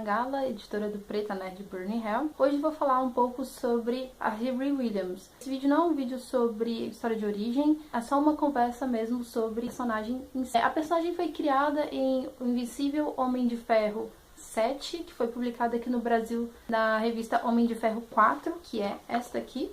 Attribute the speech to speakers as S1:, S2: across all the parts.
S1: Gala, editora do Preta Nerd Burning Hell. Hoje vou falar um pouco sobre a Riri Williams. Esse vídeo não é um vídeo sobre história de origem, é só uma conversa mesmo sobre a personagem em si. A personagem foi criada em O Invencível Homem de Ferro 7, que foi publicada aqui no Brasil na revista Homem de Ferro 4, que é esta aqui.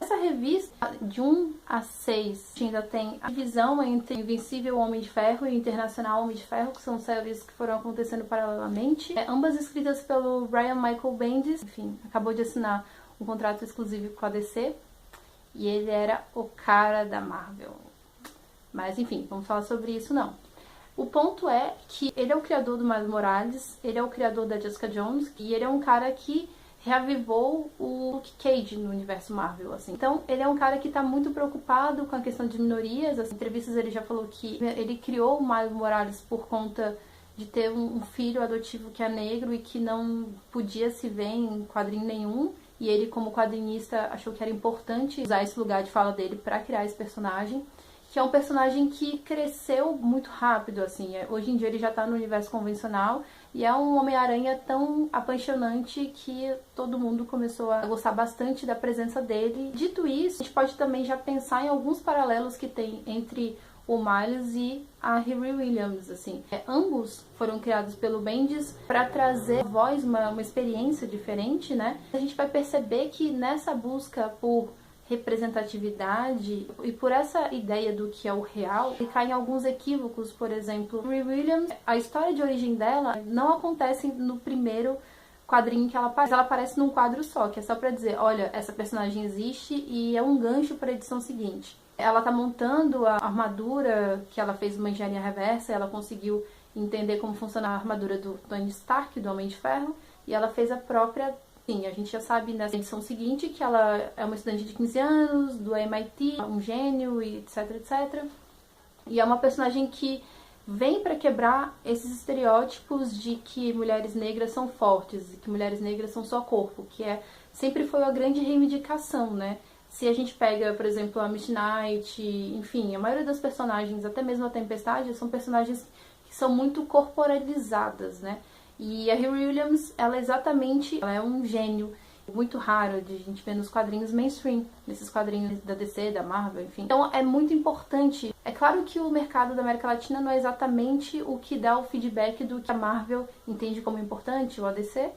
S1: Essa revista, de 1 a 6, ainda tem a divisão entre Invencível Homem de Ferro e Internacional Homem de Ferro, que são séries que foram acontecendo paralelamente. Ambas escritas pelo Brian Michael Bendis, enfim, acabou de assinar um contrato exclusivo com a DC, e ele era o cara da Marvel. Mas enfim, vamos falar sobre isso não. O ponto é que ele é o criador do Miles Morales, ele é o criador da Jessica Jones, e ele é um cara que reavivou o Luke Cage no universo Marvel, assim. Então, ele é um cara que tá muito preocupado com a questão de minorias. As entrevistas ele já falou que ele criou o Miles Morales por conta de ter um filho adotivo que é negro e que não podia se ver em quadrinho nenhum. E ele, como quadrinista, achou que era importante usar esse lugar de fala dele pra criar esse personagem, que é um personagem que cresceu muito rápido, assim. Hoje em dia ele já tá no universo convencional e é um Homem-Aranha tão apaixonante que todo mundo começou a gostar bastante da presença dele. Dito isso, a gente pode também já pensar em alguns paralelos que tem entre o Miles e a Riri Williams, assim. Ambos foram criados pelo Bendis para trazer voz, uma experiência diferente, né? A gente vai perceber que nessa busca por representatividade e por essa ideia do que é o real, ele cai em alguns equívocos. Por exemplo, Riri Williams, a história de origem dela não acontece no primeiro quadrinho que ela aparece num quadro só, que é só pra dizer, olha, essa personagem existe e é um gancho para a edição seguinte. Ela tá montando a armadura, que ela fez uma engenharia reversa, ela conseguiu entender como funciona a armadura do Tony Stark, do Homem de Ferro, e ela fez a própria. Sim, a gente já sabe nessa edição seguinte que ela é uma estudante de 15 anos, do MIT, um gênio, e etc, etc. E é uma personagem que vem para quebrar esses estereótipos de que mulheres negras são fortes, e que mulheres negras são só corpo, que sempre foi a grande reivindicação, né? Se a gente pega, por exemplo, a Midnight, enfim, a maioria das personagens, até mesmo a Tempestade, são personagens que são muito corporalizadas, né? E a Riri Williams, ela é um gênio muito raro de a gente ver nos quadrinhos mainstream, nesses quadrinhos da DC, da Marvel, enfim. Então é muito importante. É claro que o mercado da América Latina não é exatamente o que dá o feedback do que a Marvel entende como importante, ou a DC,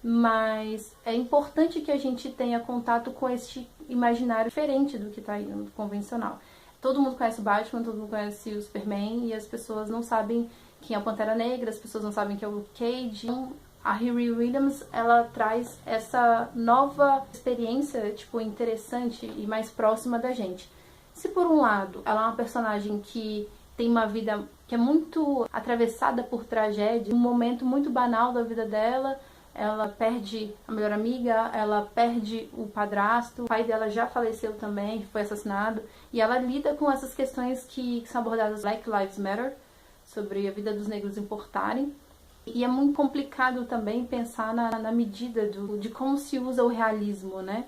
S1: mas é importante que a gente tenha contato com este imaginário diferente do que está aí no convencional. Todo mundo conhece o Batman, todo mundo conhece o Superman, e as pessoas não sabem quem é o Pantera Negra, as pessoas não sabem quem é o Luke Cage. Então, a Riri Williams, ela traz essa nova experiência, tipo, interessante e mais próxima da gente. Se por um lado, ela é uma personagem que tem uma vida que é muito atravessada por tragédia, um momento muito banal da vida dela, ela perde a melhor amiga, ela perde o padrasto, o pai dela já faleceu também, foi assassinado, e ela lida com essas questões que são abordadas Black Lives Matter, sobre a vida dos negros importarem. E é muito complicado também pensar na medida de como se usa o realismo, né,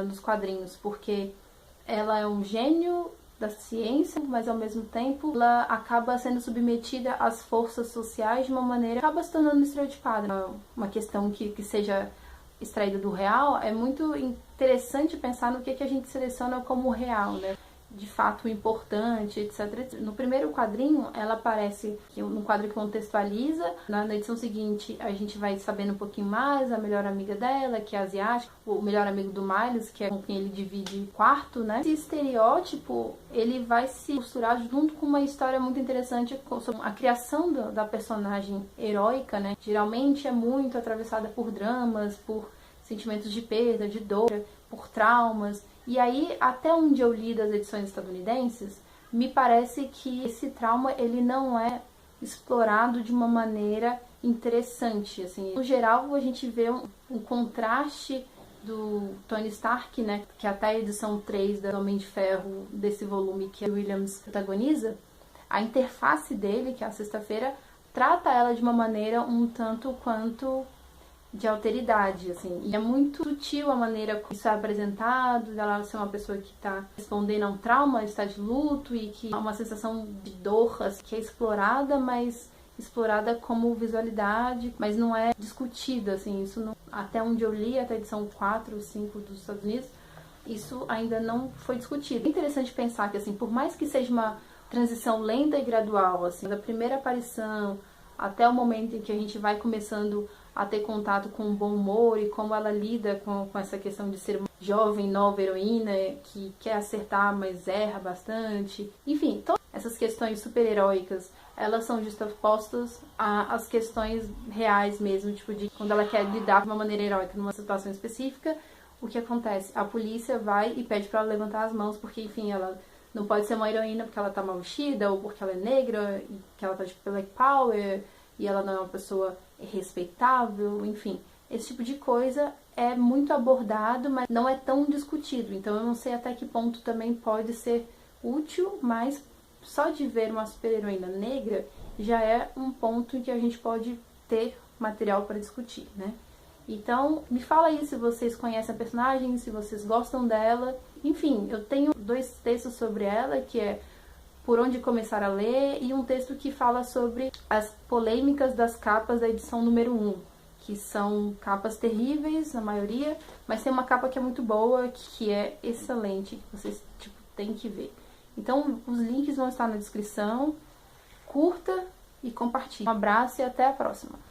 S1: nos quadrinhos, porque ela é um gênio da ciência, mas ao mesmo tempo ela acaba sendo submetida às forças sociais de uma maneira que acaba se tornando estereotipada. Uma questão que seja extraída do real, é muito interessante pensar no que a gente seleciona como real, né? De fato importante, etc. No primeiro quadrinho, ela aparece num quadro que contextualiza. Na edição seguinte, a gente vai sabendo um pouquinho mais a melhor amiga dela, que é asiática, o melhor amigo do Miles, que é com quem ele divide quarto, né? Esse estereótipo, ele vai se costurar junto com uma história muito interessante sobre a criação da personagem heróica, né? Geralmente é muito atravessada por dramas, por sentimentos de perda, de dor, por traumas. E aí, até onde eu li das edições estadunidenses, me parece que esse trauma ele não é explorado de uma maneira interessante, assim. No geral, a gente vê um contraste do Tony Stark, né, que até a edição 3 do Homem de Ferro, desse volume que a Williams protagoniza, a interface dele, que é a Sexta-feira, trata ela de uma maneira um tanto quanto de alteridade, assim. E é muito sutil a maneira como isso é apresentado, ela ser uma pessoa que está respondendo a um trauma, está de luto e que há uma sensação de dor assim, que é explorada, mas explorada como visualidade, mas não é discutida, assim, isso não, até onde eu li, até a edição 4 ou 5 dos Estados Unidos, isso ainda não foi discutido. É interessante pensar que, assim, por mais que seja uma transição lenta e gradual, assim, da primeira aparição até o momento em que a gente vai começando a ter contato com o bom humor e como ela lida com essa questão de ser uma jovem, nova heroína que quer acertar, mas erra bastante. Enfim, todas essas questões super-heróicas, elas são justapostas às questões reais mesmo, tipo de quando ela quer lidar de uma maneira heróica numa situação específica, o que acontece? A polícia vai e pede para ela levantar as mãos, porque, enfim, ela não pode ser uma heroína porque ela tá mal vestida, ou porque ela é negra, e que ela tá de Black Power, e ela não é uma pessoa respeitável, enfim. Esse tipo de coisa é muito abordado, mas não é tão discutido. Então eu não sei até que ponto também pode ser útil, mas só de ver uma super-heroína negra já é um ponto em que a gente pode ter material para discutir, né? Então, me fala aí se vocês conhecem a personagem, se vocês gostam dela. Enfim, eu tenho 2 textos sobre ela, que é Por Onde Começar a Ler, e um texto que fala sobre as polêmicas das capas da edição número 1, que são capas terríveis, na maioria, mas tem uma capa que é muito boa, que é excelente, que vocês têm que ver. Então, os links vão estar na descrição. Curta e compartilhe. Um abraço e até a próxima!